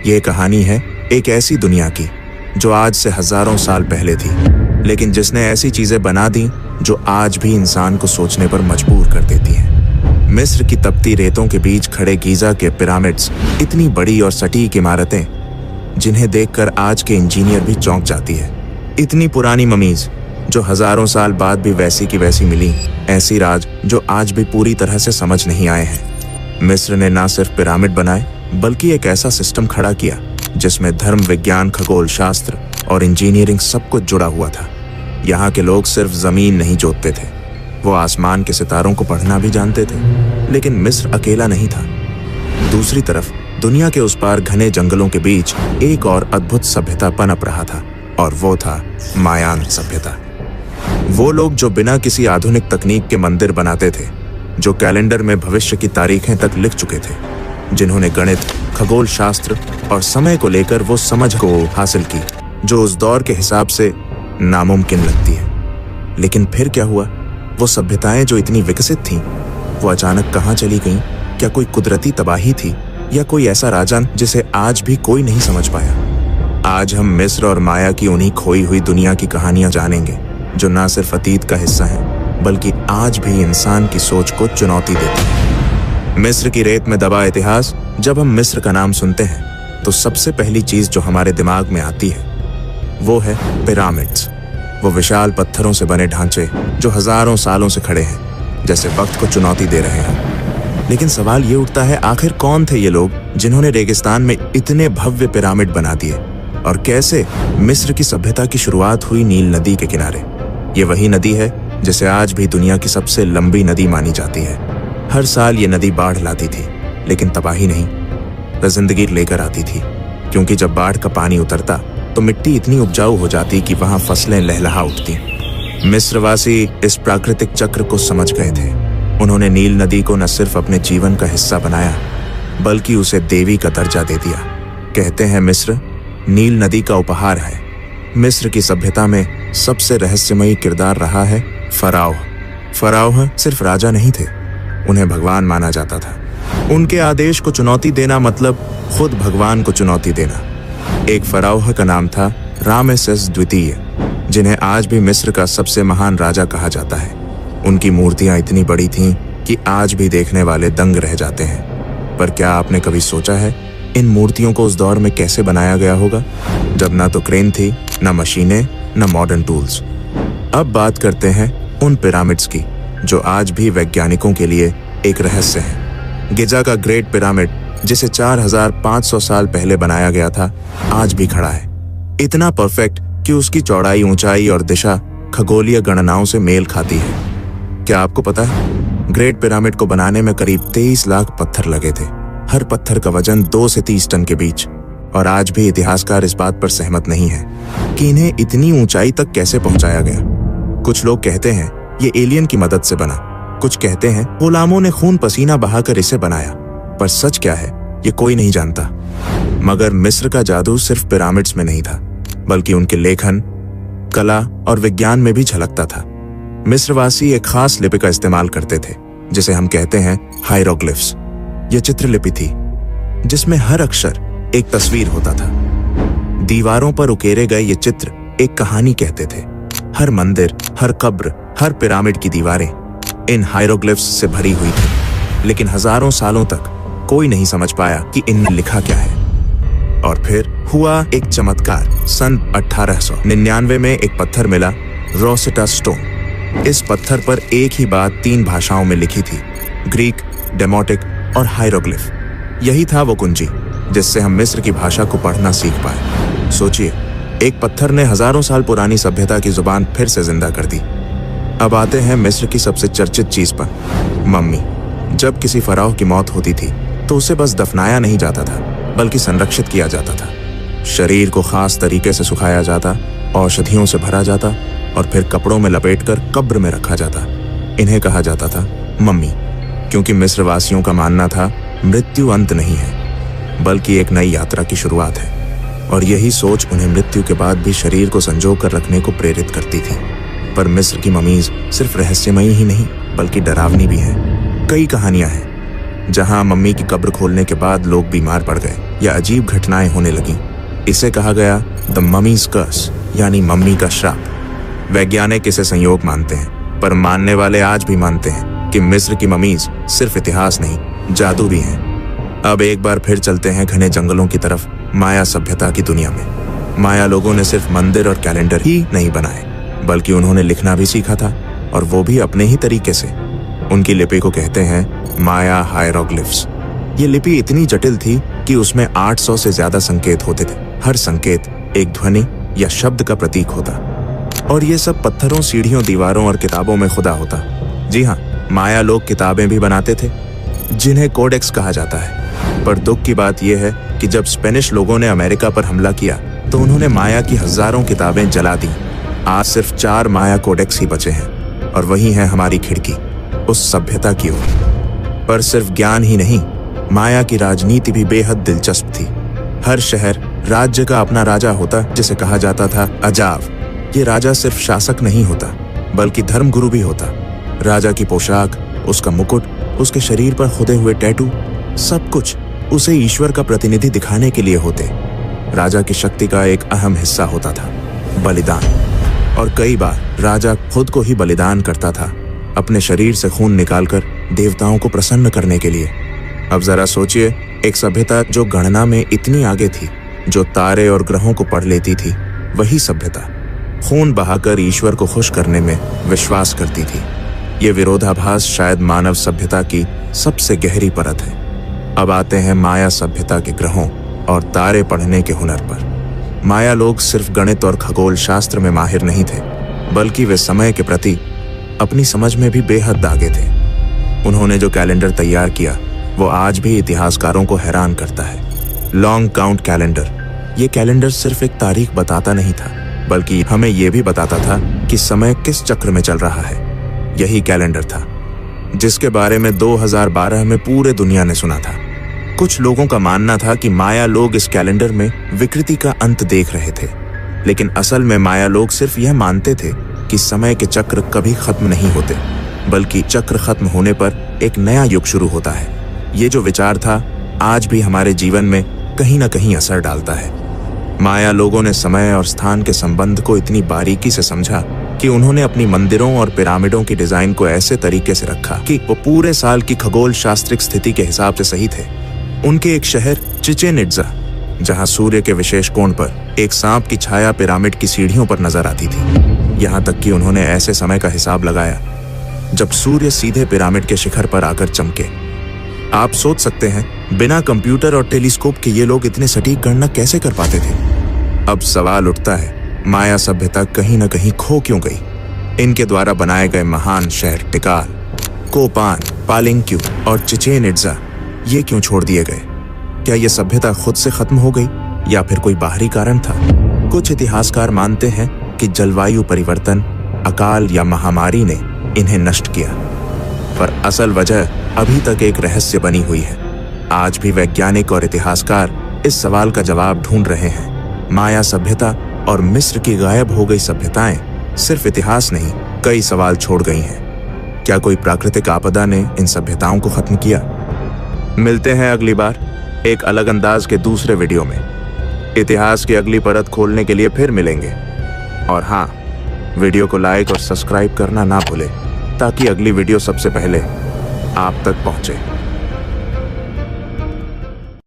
ये कहानी है एक ऐसी दुनिया की जो आज से हजारों साल पहले थी, लेकिन जिसने ऐसी चीजें बना दी जो आज भी इंसान को सोचने पर मजबूर कर देती हैं। मिस्र की तपती रेतों के बीच खड़े गीजा के पिरामिड्स, इतनी बड़ी और सटीक इमारतें जिन्हें देखकर आज के इंजीनियर भी चौंक जाती है। इतनी पुरानी ममीज जो हजारों साल बाद भी वैसी की वैसी मिली, ऐसी राज जो आज भी पूरी तरह से समझ नहीं आए हैं। मिस्र ने ना सिर्फ पिरामिड बनाए बल्कि एक ऐसा सिस्टम खड़ा किया जिसमें धर्म, विज्ञान, खगोल शास्त्र और इंजीनियरिंग सब कुछ जुड़ा हुआ था। यहाँ के लोग सिर्फ जमीन नहीं जोतते थे, वो आसमान के सितारों को पढ़ना भी जानते थे। लेकिन मिस्र अकेला नहीं था। दूसरी तरफ दुनिया के उस पार घने जंगलों के बीच एक और अद्भुत सभ्यता पनप रहा था, और वो था मायान सभ्यता। वो लोग जो बिना किसी आधुनिक तकनीक के मंदिर बनाते थे, जो कैलेंडर में भविष्य की तारीखें तक लिख चुके थे, जिन्होंने गणित, खगोल शास्त्र और समय को लेकर वो समझ को हासिल की जो उस दौर के हिसाब से नामुमकिन लगती है। लेकिन फिर क्या हुआ? वो सभ्यताएं जो इतनी विकसित थीं, वो अचानक कहाँ चली गईं? क्या कोई कुदरती तबाही थी या कोई ऐसा राजन जिसे आज भी कोई नहीं समझ पाया? आज हम मिस्र और माया की उन्हीं खोई हुई दुनिया की कहानियां जानेंगे जो ना सिर्फ अतीत का हिस्सा है बल्कि आज भी इंसान की सोच को चुनौती देती है। मिस्र की रेत में दबा इतिहास। जब हम मिस्र का नाम सुनते हैं तो सबसे पहली चीज जो हमारे दिमाग में आती है वो है पिरामिड्स। वो विशाल पत्थरों से बने ढांचे जो हजारों सालों से खड़े हैं, जैसे वक्त को चुनौती दे रहे हैं। लेकिन सवाल ये उठता है, आखिर कौन थे ये लोग जिन्होंने रेगिस्तान में इतने भव्य पिरामिड बना दिए, और कैसे मिस्र की सभ्यता की शुरुआत हुई नील नदी के किनारे। ये वही नदी है जिसे आज भी दुनिया की सबसे लंबी नदी मानी जाती है। हर साल ये नदी बाढ़ लाती थी, लेकिन तबाही नहीं, वह जिंदगी लेकर आती थी। क्योंकि जब बाढ़ का पानी उतरता तो मिट्टी इतनी उपजाऊ हो जाती कि वहां फसलें लहलहा उठती। मिस्रवासी इस प्राकृतिक चक्र को समझ गए थे। उन्होंने नील नदी को न सिर्फ अपने जीवन का हिस्सा बनाया बल्कि उसे देवी का दर्जा दे दिया। कहते हैं मिस्र नील नदी का उपहार है। मिस्र की सभ्यता में सबसे रहस्यमयी किरदार रहा है फराओ। फराओ सिर्फ राजा नहीं थे, उन्हें भगवान माना जाता था। उनके आदेश को चुनौती देना मतलब खुद भगवान को चुनौती देना। एक फराओ का नाम था रामेसेस द्वितीय, जिन्हें आज भी मिस्र का सबसे महान राजा कहा जाता है। उनकी मूर्तियां इतनी बड़ी थीं कि आज भी देखने वाले दंग रह जाते हैं। पर क्या आपने कभी सोचा है इन मूर्तियों को उस दौर में कैसे बनाया गया होगा, जब ना तो क्रेन थी, ना मशीनें, ना मॉडर्न टूल्स। अब बात करते हैं उन पिरामिड्स की जो आज भी वैज्ञानिकों के लिए एक रहस्य है। गिजा का ग्रेट पिरामिड, जिसे 4500 साल पहले बनाया गया था, आज भी खड़ा है। इतना परफेक्ट कि उसकी चौड़ाई, ऊंचाई और दिशा खगोलीय गणनाओं से मेल खाती है। क्या आपको पता है ग्रेट पिरामिड को बनाने में करीब 23 लाख पत्थर लगे थे। हर पत्थर का वजन 2 से 30 टन के बीच। और आज भी इतिहासकार इस बात पर सहमत नहीं है कि इन्हें इतनी ऊंचाई तक कैसे पहुंचाया गया। कुछ लोग कहते हैं ये एलियन की मदद से बना, कुछ कहते हैं गुलामों ने खून पसीना बहाकर इसे बनाया। पर सच क्या है ये कोई नहीं जानता। मगर मिस्र का जादू सिर्फ पिरामिड्स में नहीं था, बल्कि उनके लेखन, कला और विज्ञान में भी झलकता था। मिस्रवासी एक खास लिपि का इस्तेमाल करते थे जिसे हम कहते हैं हायरोग्लिफ्स। ये चित्रलिपि थी जिसमें हर अक्षर एक तस्वीर होता था। दीवारों पर उकेरे गए ये चित्र एक कहानी कहते थे। हर मंदिर, हर कब्र, हर पिरामिड की दीवारें इन हायरोग्लिफ्स से भरी हुई थी। लेकिन हजारों सालों तक कोई नहीं समझ पाया कि इनमें लिखा क्या है। और फिर हुआ एक चमत्कार। सन 1899 में एक पत्थर मिला, रोसेटा स्टोन। इस पत्थर पर एक ही बात 3 भाषाओं में लिखी थी, ग्रीक, डेमोटिक और हायरोग्लिफ। यही था वो कुंजी जिससे हम मिस्र की भाषा को पढ़ना सीख पाए। सोचिए, एक पत्थर ने हजारों साल पुरानी सभ्यता की जुबान फिर से जिंदा कर दी। अब आते हैं मिस्र की सबसे चर्चित चीज पर, मम्मी। जब किसी फराओ की मौत होती थी तो उसे बस दफनाया नहीं जाता था बल्कि संरक्षित किया जाता था। शरीर को खास तरीके से सुखाया जाता, औषधियों से भरा जाता और फिर कपड़ों में लपेटकर कब्र में रखा जाता। इन्हें कहा जाता था मम्मी, क्योंकि मिस्र वासियों का मानना था मृत्यु अंत नहीं है बल्कि एक नई यात्रा की शुरुआत है। और यही सोच उन्हें मृत्यु के बाद भी शरीर को संजो कर रखने को प्रेरित करती थी। पर मिस्र की ममीज सिर्फ रहस्यमयी ही नहीं बल्कि डरावनी भी हैं। कई कहानियां हैं जहां मम्मी की कब्र खोलने के बाद लोग बीमार पड़ गए या अजीब घटनाएं होने लगीं। इसे कहा गया द ममीज कर्स, यानी मम्मी का श्राप। वैज्ञानिक इसे संयोग मानते हैं, पर मानने वाले आज भी मानते हैं कि मिस्र की ममीज सिर्फ इतिहास नहीं, जादू भी हैं। अब एक बार फिर चलते हैं घने जंगलों की तरफ, माया सभ्यता की दुनिया में। माया लोगों ने सिर्फ मंदिर और कैलेंडर ही नहीं बनाए, बल्कि उन्होंने लिखना भी सीखा था, और वो भी अपने ही तरीके से। उनकी लिपि को कहते हैं माया हायरोग्लिफ्स। ये लिपि इतनी जटिल थी कि उसमें 800 से ज्यादा संकेत होते थे। हर संकेत एक ध्वनि या शब्द का प्रतीक होता, और ये सब पत्थरों, सीढ़ियों, दीवारों और किताबों में खुदा होता। जी हाँ, माया लोग किताबें भी बनाते थे, जिन्हें कोडेक्स कहा जाता है। पर दुख की बात यह है कि जब स्पेनिश लोगों ने अमेरिका पर हमला किया तो उन्होंने माया की हजारों किताबें जला दी। आज सिर्फ 4 माया कोडेक्स ही बचे हैं, और वही है हमारी खिड़की उस सभ्यता की ओर। पर सिर्फ ज्ञान ही नहीं, माया की राजनीति भी बेहद दिलचस्प थी। हर शहर, राज्य का अपना राजा होता, जिसे कहा जाता था अजाव। ये राजा सिर्फ शासक नहीं होता, बल्कि धर्मगुरु भी होता। राजा की पोशाक, उसका मुकुट, उसके शरीर पर खुदे हुए टैटू, सब कुछ उसे ईश्वर का प्रतिनिधि दिखाने के लिए होते। राजा की शक्ति का एक अहम हिस्सा होता था बलिदान, और कई बार राजा खुद को ही बलिदान करता था, अपने शरीर से खून निकालकर देवताओं को प्रसन्न करने के लिए। अब जरा सोचिए, एक सभ्यता जो गणना में इतनी आगे थी, जो तारे और ग्रहों को पढ़ लेती थी, वही सभ्यता खून बहाकर ईश्वर को खुश करने में विश्वास करती थी। ये विरोधाभास शायद मानव सभ्यता की सबसे गहरी परत है। अब आते हैं माया सभ्यता के ग्रहों और तारे पढ़ने के हुनर पर। माया लोग सिर्फ गणित और खगोल शास्त्र में माहिर नहीं थे, बल्कि वे समय के प्रति अपनी समझ में भी बेहद आगे थे। उन्होंने जो कैलेंडर तैयार किया वो आज भी इतिहासकारों को हैरान करता है। Long count calendar. ये कैलेंडर सिर्फ एक तारीख बताता नहीं था, बल्कि हमें यह भी बताता था कि समय किस चक्र में चल रहा है। यही कैलेंडर था जिसके बारे में 2012 में पूरे दुनिया ने सुना था। कुछ लोगों का मानना था कि माया लोग इस कैलेंडर में विकृति का अंत देख रहे थे, लेकिन असल में माया लोग सिर्फ यह मानते थे कि समय के चक्र कभी खत्म नहीं होते, बल्कि चक्र खत्म होने पर एक नया युग शुरू होता है। ये जो विचार था आज भी हमारे जीवन में कहीं ना कहीं असर डालता है। माया लोगों ने समय और स्थान के संबंध को इतनी बारीकी से समझा कि उन्होंने अपनी मंदिरों और पिरामिडों की डिजाइन को ऐसे तरीके से रखा कि वो पूरे साल की खगोल शास्त्रिक स्थिति के हिसाब से सही थे। उनके एक शहर चिचेन इट्जा, जहां सूर्य के विशेष कोण पर एक सांप की छाया पिरामिड की सीढ़ियों पर नजर आती थी। यहाँ तक कि उन्होंने ऐसे समय का हिसाब लगाया जब सूर्य सीधे पिरामिड के शिखर पर आकर चमके। आप सोच सकते हैं, बिना कंप्यूटर और टेलीस्कोप के ये लोग इतने सटीक गणना कैसे कर पाते थे? अब सवाल उठता है, माया सभ्यता कहीं ना कहीं खो क्यों गई? इनके द्वारा बनाए गए महान शहर टिकाल, कोपान, पालिंक्यू और चिचेन इट्जा ये क्यों छोड़ दिए गए? क्या ये सभ्यता खुद से खत्म हो गई या फिर कोई बाहरी कारण था? कुछ इतिहासकार मानते हैं कि जलवायु परिवर्तन, अकाल या महामारी ने इन्हें नष्ट किया, पर असल वजह अभी तक एक रहस्य बनी हुई है। आज भी वैज्ञानिक और इतिहासकार इस सवाल का जवाब ढूंढ रहे हैं। माया सभ्यता और मिस्र की गायब हो गई सभ्यताएं सिर्फ इतिहास नहीं, कई सवाल छोड़ गई हैं। क्या कोई प्राकृतिक आपदा ने इन सभ्यताओं को खत्म किया? मिलते हैं अगली बार एक अलग अंदाज के दूसरे वीडियो में। इतिहास की अगली परत खोलने के लिए फिर मिलेंगे। और हाँ, वीडियो को लाइक और सब्सक्राइब करना ना भूलें, ताकि अगली वीडियो सबसे पहले आप तक पहुंचे।